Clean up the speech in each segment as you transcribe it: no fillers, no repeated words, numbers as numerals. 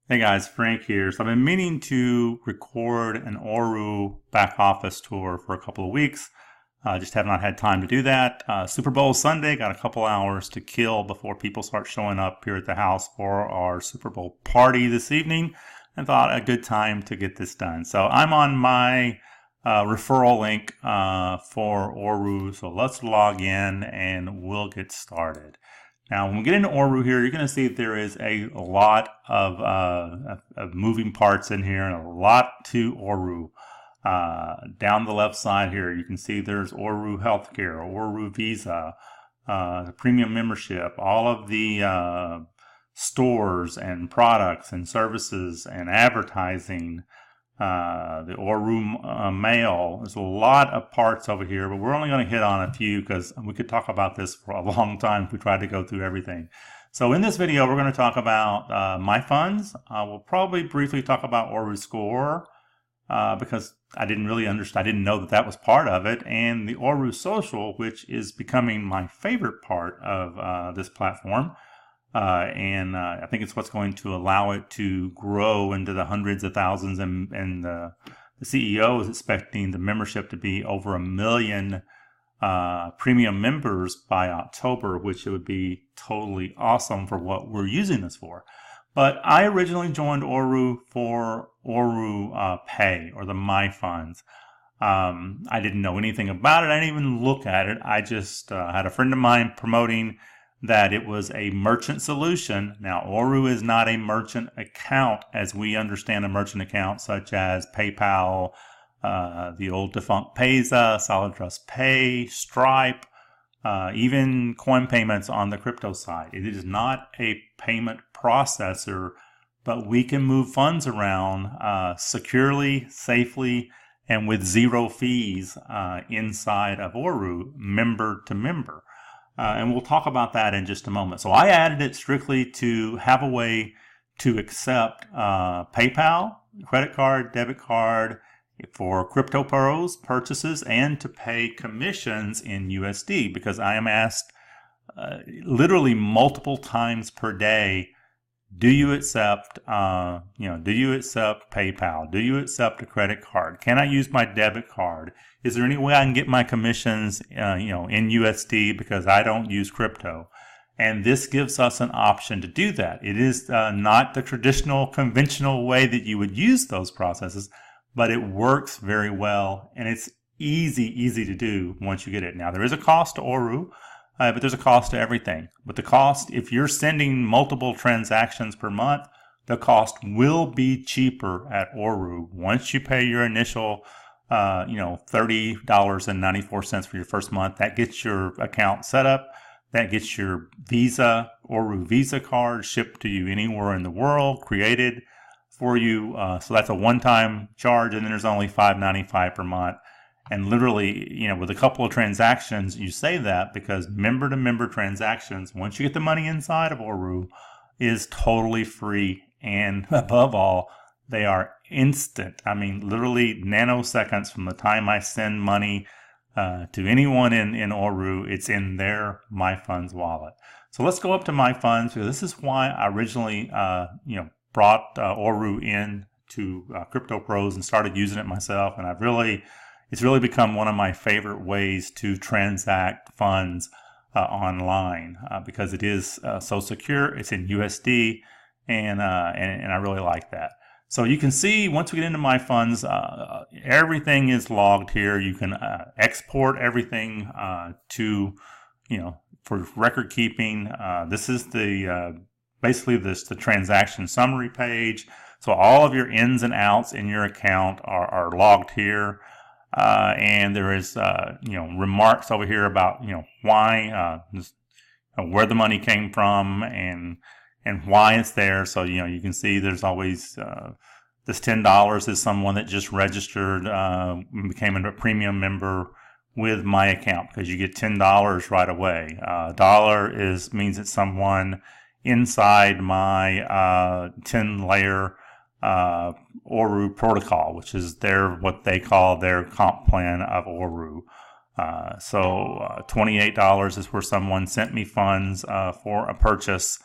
Hey guys, Frank here. So I've been meaning to record an ORU back office tour for a couple of weeks. Just have not had time to do that. Super Bowl Sunday, got a couple hours to kill before people start showing up here at the house for our Super Bowl party this evening, and thought a good time to get this done. So I'm on my referral link for ORU. So let's log in and we'll get started. Now, when we get into ORU here, you're going to see that there is a lot of moving parts in here and a lot to ORU. Down the left side here, you can see there's ORU Healthcare, ORU Visa, the premium membership, all of the stores and products and services and advertising, the ORU mail. There's a lot of parts over here, but we're only going to hit on a few because we could talk about this for a long time if we tried to go through everything. So in this video, we're going to talk about my funds. We'll probably briefly talk about ORU Score because I didn't really understand, I didn't know that that was part of it, and the ORU Social, which is becoming my favorite part of this platform. I think it's what's going to allow it to grow into the hundreds of thousands, and the CEO is expecting the membership to be over 1 million premium members by October, which would be totally awesome for what we're using this for. But I originally joined ORU for ORU Pay, or the My Funds. I didn't know anything about it. I didn't even look at it. I just had a friend of mine promoting that it was a merchant solution. Now, ORU is not a merchant account as we understand a merchant account, such as PayPal, the old defunct Payza, Solid Trust Pay, Stripe, even coin payments on the crypto side. It is not a payment processor, but we can move funds around securely, safely, and with zero fees inside of ORU, member to member. And we'll talk about that in just a moment. So I added it strictly to have a way to accept PayPal, credit card, debit card for crypto purchases, and to pay commissions in USD, because I am asked literally multiple times per day, do you accept, do you accept PayPal? Do you accept a credit card? Can I use my debit card? Is there any way I can get my commissions, in USD, because I don't use crypto? And this gives us an option to do that. It is not the traditional, conventional way that you would use those processes, but it works very well, and it's easy to do once you get it. Now, there is a cost to ORU. But there's a cost to everything. But the cost, if you're sending multiple transactions per month, the cost will be cheaper at ORU. Once you pay your initial, $30.94 for your first month, that gets your account set up. That gets your Visa, ORU Visa card shipped to you anywhere in the world, created for you. So that's a one-time charge, and then there's only $5.95 per month. And literally, with a couple of transactions, you save that, because member-to-member transactions, once you get the money inside of ORU, is totally free. And above all, they are instant. I mean, literally nanoseconds from the time I send money to anyone in ORU, it's in their My Funds wallet. So let's go up to My Funds, because this is why I originally, brought ORU in to Crypto Pros and started using it myself. And it's really become one of my favorite ways to transact funds online, because it is so secure. It's in USD, and I really like that. So you can see, once we get into My Funds, everything is logged here. You can export everything to, for record keeping. This is basically the transaction summary page. So all of your ins and outs in your account are logged here. And there is, remarks over here about, why, where the money came from, and why it's there. So, you can see there's always, this $10 is someone that just registered, became a premium member with my account, because you get $10 right away. Dollar means it's someone inside my 10-layer ORU protocol, which is what they call their comp plan of ORU. So $28 is where someone sent me funds for a purchase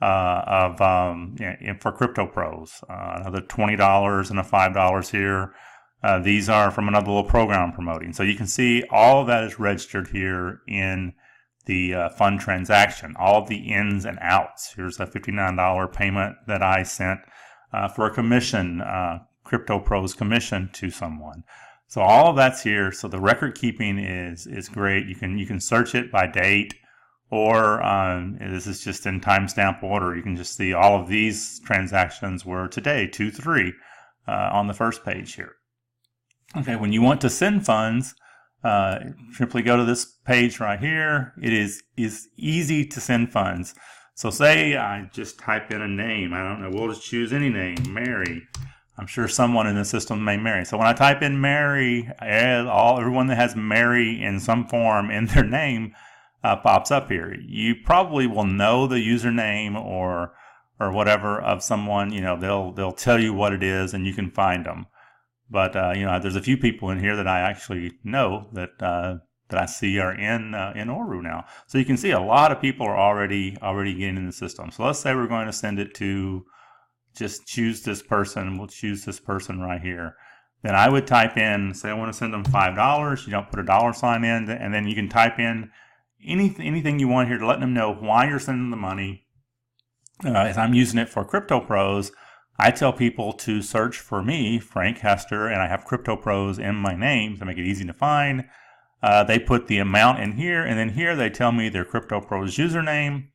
for crypto pros. Another $20 and a $5 here. These are from another little program I'm promoting. So you can see all of that is registered here in the fund transaction, all of the ins and outs. Here's a $59 payment that I sent for a commission, crypto pros commission to someone. So all of that's here. So the record keeping is great. You can search it by date, or this is just in timestamp order. You can just see all of these transactions were today, 2/3, on the first page here. Okay, when you want to send funds, simply go to this page right here. It is easy to send funds. So say I just type in a name. I don't know. We'll just choose any name, Mary. I'm sure someone in the system may Mary. So when I type in Mary, everyone that has Mary in some form in their name pops up here. You probably will know the username or whatever of someone. You know, they'll tell you what it is, and you can find them. But you know, there's a few people in here that I actually know that I see are in ORU now. So you can see a lot of people are already getting in the system. So let's say we're going to send it to, just choose this person. We'll choose this person right here. Then I would type in, say I want to send them $5. You don't put a $sign in, and then you can type in anything you want here to let them know why you're sending the money. If I'm using it for crypto pros, I tell people to search for me, Frank Hester, and I have crypto pros in my name to make it easy to find. They put the amount in here, and then here they tell me their crypto pros username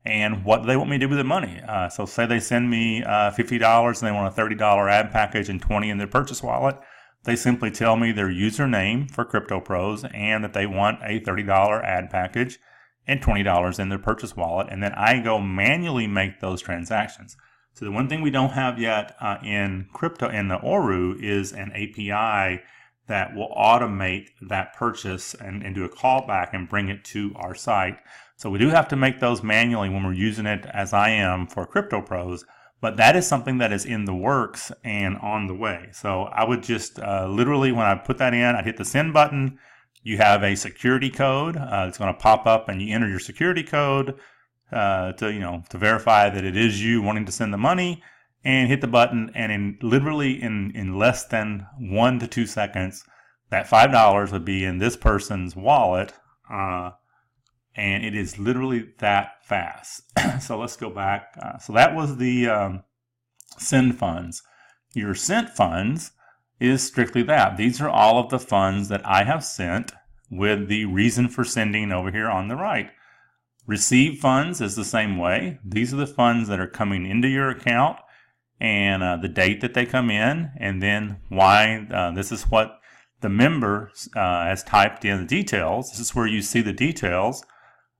and what they want me to do with the money. So say they send me $50 and they want a $30 ad package and $20 in their purchase wallet. They simply tell me their username for crypto pros and that they want a $30 ad package and $20 in their purchase wallet, and then I go manually make those transactions. So the one thing we don't have yet in the ORU is an API that will automate that purchase and do a callback and bring it to our site. So we do have to make those manually when we're using it, as I am for crypto pros, but that is something that is in the works and on the way. So I would just literally, when I put that in, I hit the send button. You have a security code. It's going to pop up, and you enter your security code to verify that it is you wanting to send the money, and hit the button, and literally in less than 1 to 2 seconds, that $5 would be in this person's wallet, and it is literally that fast. So let's go back. So that was the send funds. Your sent funds is strictly that. These are all of the funds that I have sent with the reason for sending over here on the right. Receive funds is the same way. These are the funds that are coming into your account and the date that they come in, and then why. This is what the member has typed in the details. This is where you see the details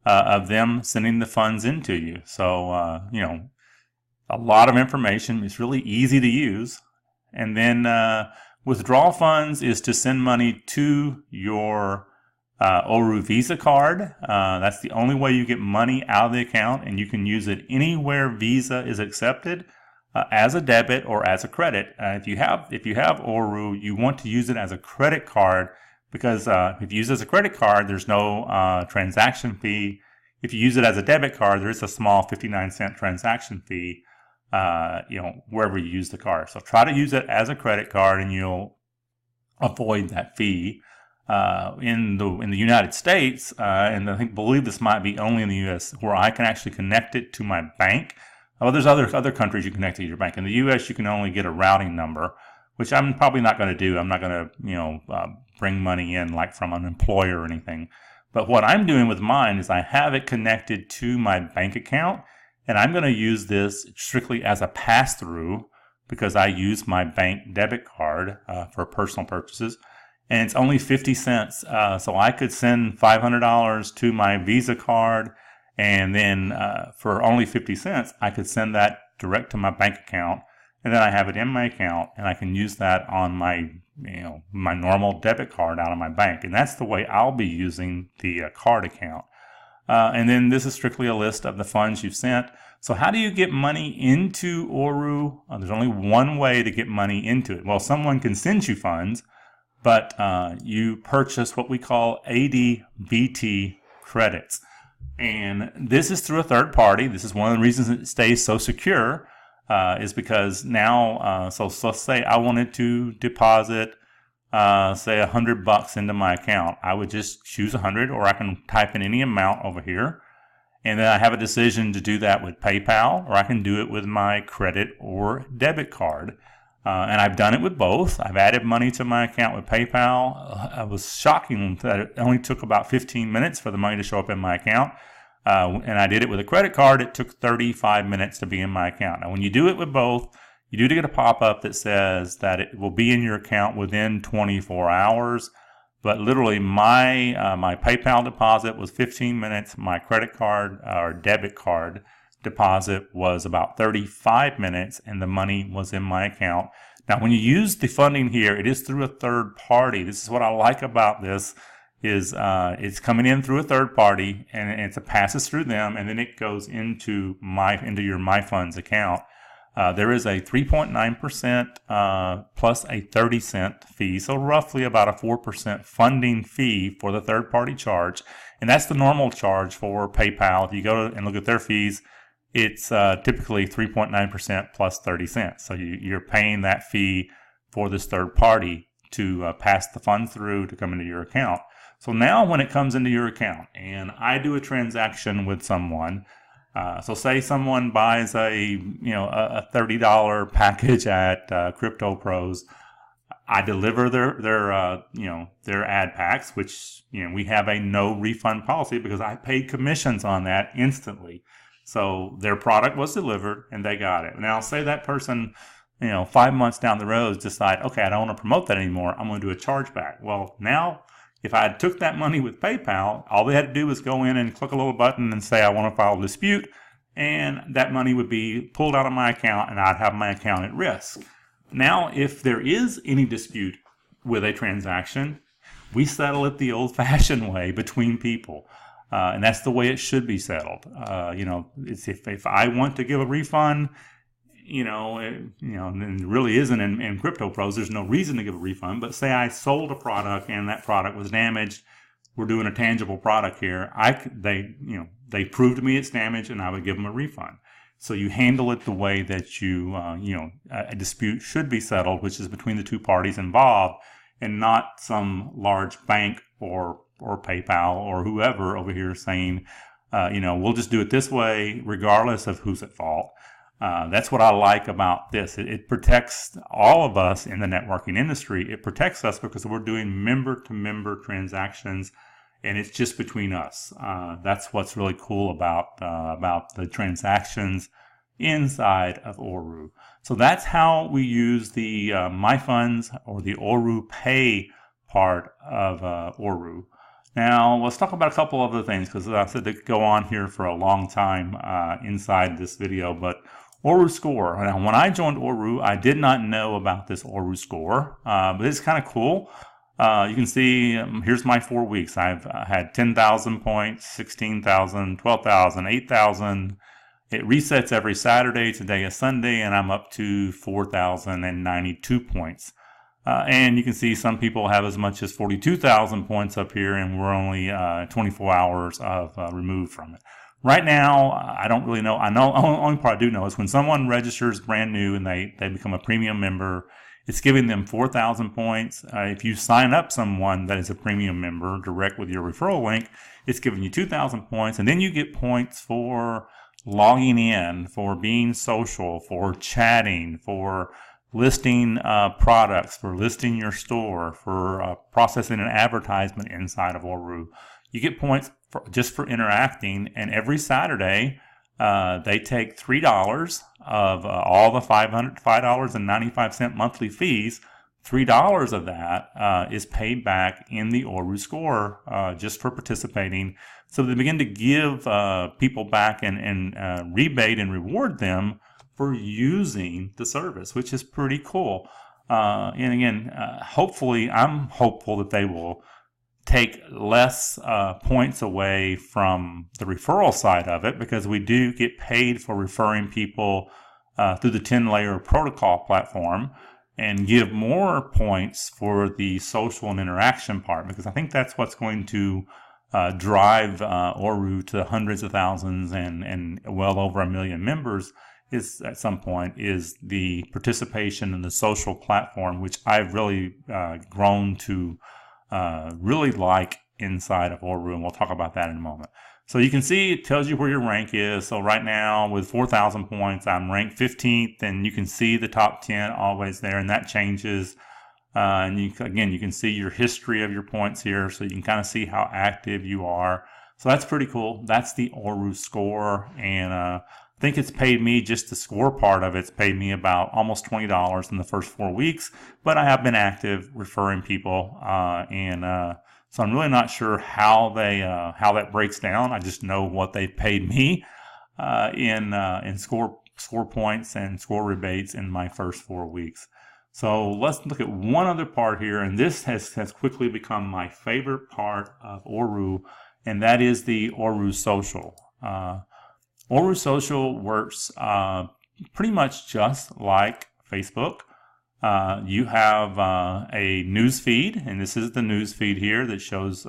of them sending the funds into you. So, a lot of information. It's really easy to use. And then withdraw funds is to send money to your ORU Visa card. That's the only way you get money out of the account, and you can use it anywhere Visa is accepted, as a debit or as a credit. If you have ORU, you want to use it as a credit card, because if you use it as a credit card, there's no transaction fee. If you use it as a debit card, there is a small 59-cent transaction fee, wherever you use the card. So try to use it as a credit card, and you'll avoid that fee. In the United States, and I believe this might be only in the U.S., where I can actually connect it to my bank. Well, there's other countries you connect to your bank. In the U.S., you can only get a routing number, which I'm probably not going to do. I'm not going to bring money in like from an employer or anything. But what I'm doing with mine is I have it connected to my bank account, and I'm going to use this strictly as a pass-through because I use my bank debit card for personal purposes. And it's only 50 cents. So I could send $500 to my Visa card, and then for only 50 cents, I could send that direct to my bank account. And then I have it in my account, and I can use that on my, my normal debit card out of my bank. And that's the way I'll be using the card account. And then this is strictly a list of the funds you've sent. So how do you get money into ORU? There's only one way to get money into it. Well, someone can send you funds, but you purchase what we call ADBT credits. And this is through a third party. This is one of the reasons it stays so secure, is because now, so let's say I wanted to deposit, say $100 into my account. I would just choose 100, or I can type in any amount over here. And then I have a decision to do that with PayPal, or I can do it with my credit or debit card. And I've done it with both. I've added money to my account with PayPal. It was shocking that it only took about 15 minutes for the money to show up in my account. And I did it with a credit card. It took 35 minutes to be in my account. Now, when you do it with both, you do get a pop-up that says that it will be in your account within 24 hours. But literally, my PayPal deposit was 15 minutes. My credit card or debit card deposit was about 35 minutes, and the money was in my account. Now, when you use the funding here, it is through a third party. This is what I like about this, is it's coming in through a third party, and it passes through them, and then it goes into your MyFunds account. There is a 3.9% plus a 30-cent fee, so roughly about a 4% funding fee for the third-party charge, and that's the normal charge for PayPal. If you go and look at their fees, it's typically 3.9% plus 30 cents. So you're paying that fee for this third party to pass the funds through to come into your account. So now when it comes into your account and I do a transaction with someone, so say someone buys a $30 package at Crypto Pros, I deliver their ad packs, which we have a no refund policy because I paid commissions on that instantly. So their product was delivered and they got it. Now, say that person, 5 months down the road decide, okay, I don't want to promote that anymore. I'm going to do a chargeback. Well, now if I took that money with PayPal, all they had to do was go in and click a little button and say, I want to file a dispute. And that money would be pulled out of my account and I'd have my account at risk. Now, if there is any dispute with a transaction, we settle it the old-fashioned way between people. And that's the way it should be settled. It's if I want to give a refund, and it really isn't in Crypto Pros. There's no reason to give a refund. But say I sold a product and that product was damaged. We're doing a tangible product here. They proved to me it's damaged, and I would give them a refund. So you handle it the way that a dispute should be settled, which is between the two parties involved, and not some large bank or PayPal or whoever over here saying, we'll just do it this way regardless of who's at fault. That's what I like about this. It protects all of us in the networking industry. It protects us because we're doing member-to-member transactions, and it's just between us. That's what's really cool about the transactions inside of ORU. So that's how we use the MyFunds or the ORU Pay part of ORU. Now, let's talk about a couple other things, because I said to go on here for a long time inside this video, but ORU Score. Now, when I joined ORU, I did not know about this ORU Score, but it's kind of cool. You can see, here's my 4 weeks. I've had 10,000 points, 16,000, 12,000, 8,000. It resets every Saturday. Today is Sunday, and I'm up to 4,092 points. And you can see some people have as much as 42,000 points up here, and we're only 24 hours removed from it. Right now, I don't really know. I know only part I do know is when someone registers brand new and they become a premium member, it's giving them 4,000 points. If you sign up someone that is a premium member direct with your referral link, it's giving you 2,000 points, and then you get points for logging in, for being social, for chatting, for listing products, for listing your store, for processing an advertisement inside of ORU. You get points just for interacting, and every Saturday they take $3 of all the $5.95 monthly fees. $3 of that is paid back in the ORU Score just for participating. So they begin to give people back and rebate and reward them for using the service, which is pretty cool. And again, hopefully, I'm hopeful that they will take less points away from the referral side of it, because we do get paid for referring people through the 10-layer protocol platform, and give more points for the social and interaction part, because I think that's what's going to drive ORU to hundreds of thousands and well over 1 million members is at some point is the participation in the social platform, which I've really grown to really like inside of ORU, and we'll talk about that in a moment. So you can see it tells you where your rank is. So right now with 4,000 points, I'm ranked 15th, and you can see the top 10 always there, and that changes. And again, you can see your history of your points here, so you can kind of see how active you are. So that's pretty cool. That's the ORU Score, and I think it's paid me, just the score part of it's paid me about almost $20 in the first 4 weeks, but I have been active referring people, so I'm really not sure how that breaks down. I just know what they've paid me in score points and score rebates in my first 4 weeks. So let's look at one other part here, and this has quickly become my favorite part of ORU, and that is the ORU Social. ORU Social works pretty much just like Facebook. You have a news feed, and this is the news feed here that shows,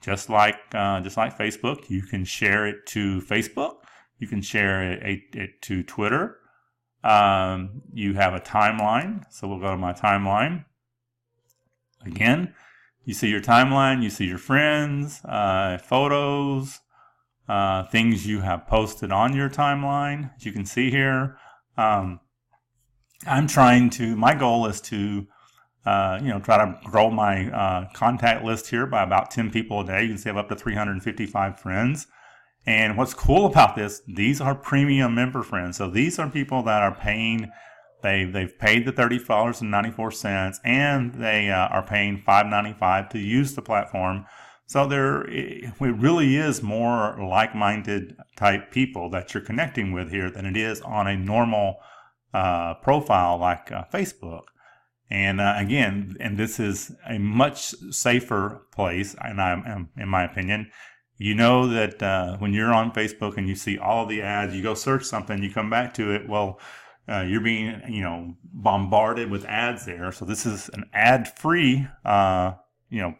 just like Facebook. You can share it to Facebook. You can share it to Twitter. You have a timeline, so we'll go to my timeline. Again, you see your timeline, you see your friends, photos, things you have posted on your timeline, as you can see here. My goal is to, try to grow my contact list here by about 10 people a day. You can see I have up to 355 friends. And what's cool about this, these are premium member friends. So these are people that are paying, they've paid the $30.94, and they are paying $5.95 to use the platform. So it really is more like-minded type people that you're connecting with here than it is on a normal profile like Facebook. And again, this is a much safer place, and in my opinion. You know that when you're on Facebook and you see all of the ads, you go search something, you come back to it, well, you're being, bombarded with ads there. So this is an ad-free,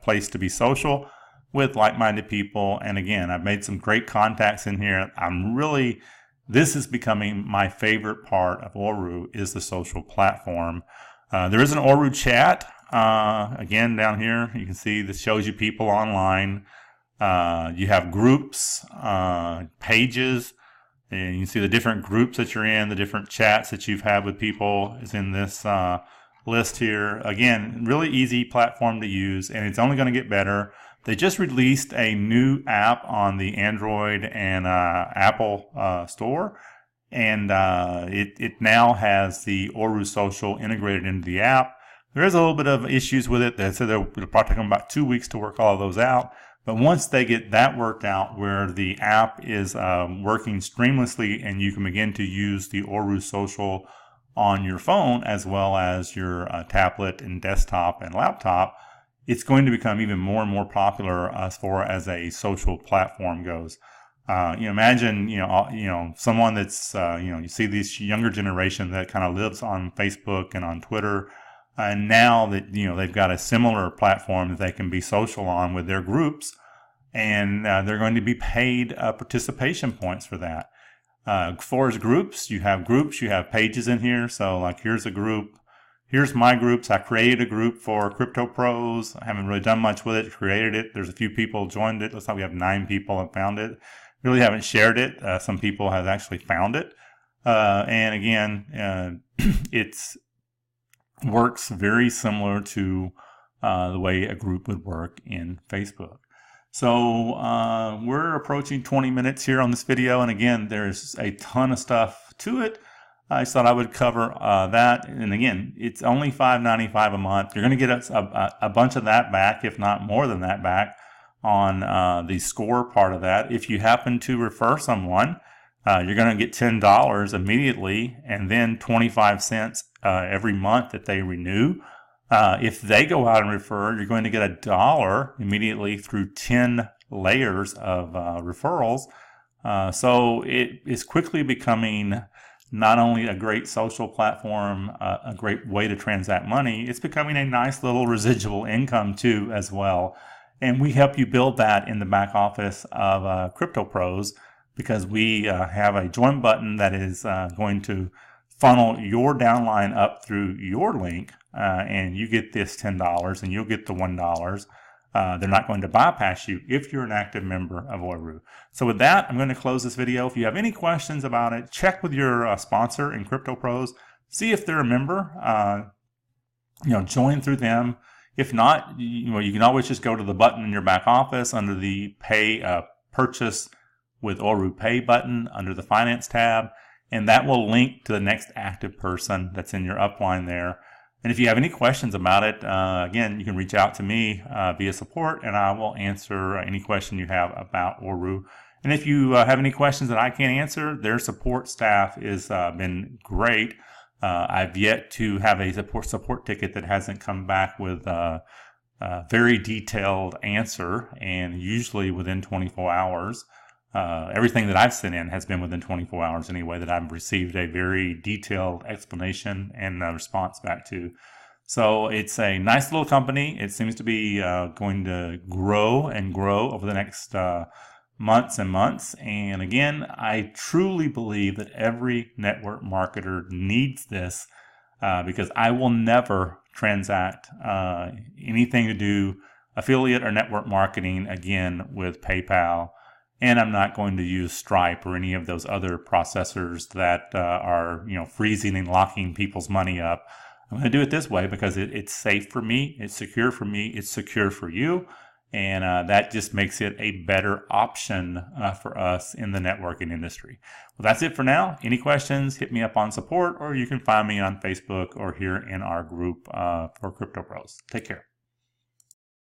place to be social with like-minded people. And again, I've made some great contacts in here. This is becoming my favorite part of ORU, is the social platform. There is an ORU chat. Again, down here, you can see this shows you people online. You have groups, pages, and you can see the different groups that you're in, the different chats that you've had with people is in this list here. Again, really easy platform to use, and it's only going to get better. They just released a new app on the Android and Apple store, and it now has the ORU Social integrated into the app. There is a little bit of issues with it. They said it'll probably take them about 2 weeks to work all of those out. But once they get that worked out, where the app is working seamlessly and you can begin to use the ORU Social on your phone as well as your tablet and desktop and laptop, it's going to become even more and more popular as far as a social platform goes. Imagine, someone that's, you see this younger generation that kind of lives on Facebook and on Twitter. And now that, they've got a similar platform that they can be social on with their groups, and they're going to be paid participation points for that. As far as groups, you have pages in here. So like here's a group. Here's my groups. I created a group for Crypto Pros. I haven't really done much with it, created it. There's a few people joined it. Looks like we have 9 people have found it. Really haven't shared it. Some people have actually found it. And again, it's works very similar to the way a group would work in Facebook. So we're approaching 20 minutes here on this video, and again, there's a ton of stuff to it. I just thought I would cover that, and again, it's only $5.95 a month. You're going to get a bunch of that back, if not more than that back, on the score part of that. If you happen to refer someone, you're going to get $10 immediately, and then 25 cents every month that they renew. If they go out and refer, you're going to get $1 immediately through 10 layers of referrals. So it is quickly becoming not only a great social platform, a great way to transact money, it's becoming a nice little residual income too as well. And we help you build that in the back office of Crypto Pros, because we have a join button that is going to funnel your downline up through your link, and you get this $10 and you'll get the $1. They're not going to bypass you if you're an active member of ORU. So with that, I'm going to close this video. If you have any questions about it, check with your sponsor in Crypto Pros. See if they're a member. Join through them. If not, you can always just go to the button in your back office under the Purchase with ORU Pay button under the Finance tab, and that will link to the next active person that's in your upline there. And if you have any questions about it, again, you can reach out to me via support, and I will answer any question you have about ORU. And if you have any questions that I can't answer, their support staff has been great. I've yet to have a support ticket that hasn't come back with a very detailed answer, and usually within 24 hours. Everything that I've sent in has been within 24 hours anyway, that I've received a very detailed explanation and a response back to. So it's a nice little company. It seems to be going to grow and grow over the next months and months. And again, I truly believe that every network marketer needs this, because I will never transact anything to do affiliate or network marketing again with PayPal. And I'm not going to use Stripe or any of those other processors that are, freezing and locking people's money up. I'm going to do it this way because it's safe for me, it's secure for me, it's secure for you, and that just makes it a better option for us in the networking industry. Well, that's it for now. Any questions, hit me up on support, or you can find me on Facebook or here in our group for Crypto Pros. Take care.